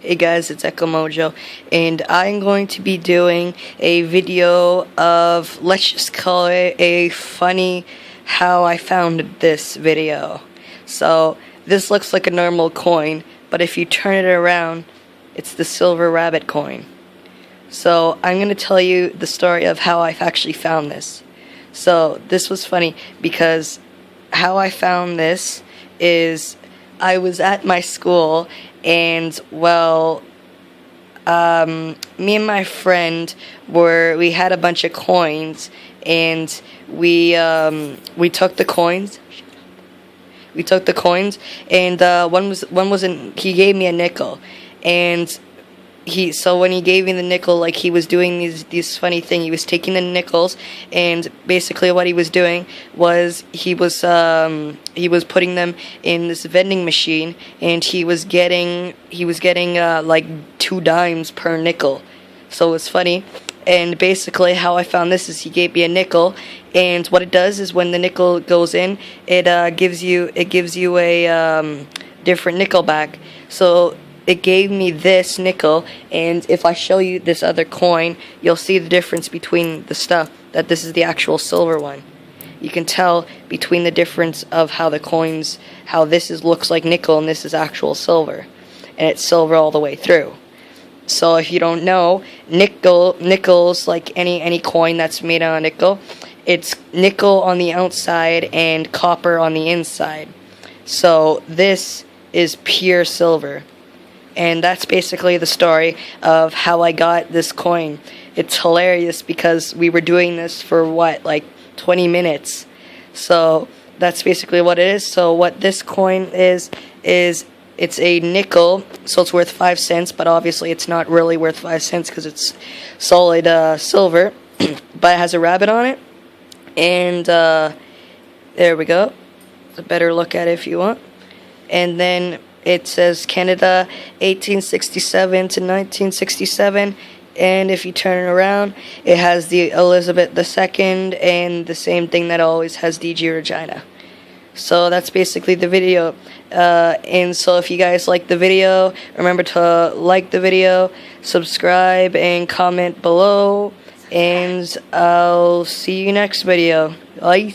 Hey guys, it's Echo Mojo, and I'm going to be doing a video of, let's just call it a funny how I found this video. So, this looks like a normal coin, but if you turn it around, it's the silver rabbit coin. So, I'm going to tell you the story of how I actually found this. So, this was funny because how I found this is I was at my school and, well, me and my friend we had a bunch of coins, and we took the coins. We took the coins, and he gave me a nickel, and so when he gave me the nickel, like, he was doing these funny thing. He was taking the nickels, and basically what he was doing was he was putting them in this vending machine, and he was getting like 2 dimes per nickel. So it was funny. And basically how I found this is he gave me a nickel, and what it does is when the nickel goes in, it gives you a different nickel back. So it gave me this nickel, and if I show you this other coin, you'll see the difference between the stuff, that this is the actual silver one. You can tell between the difference of how the coins, how looks like nickel and this is actual silver, and it's silver all the way through. So if you don't know, nickels, like any coin that's made out of nickel, it's nickel on the outside and copper on the inside. So this is pure silver. And that's basically the story of how I got this coin. It's hilarious because we were doing this for like 20 minutes. So that's basically what it is. So what this coin is it's a nickel, so it's worth 5 cents, but obviously it's not really worth 5 cents because it's solid silver, but it has a rabbit on it. And there we go. It's a better look at it if you want. And then it says Canada 1867 to 1967, and if you turn it around, it has the Elizabeth II and the same thing that always has DG Regina. So that's basically the video, and so if you guys like the video, remember to like the video, subscribe, and comment below, and I'll see you next video. Bye.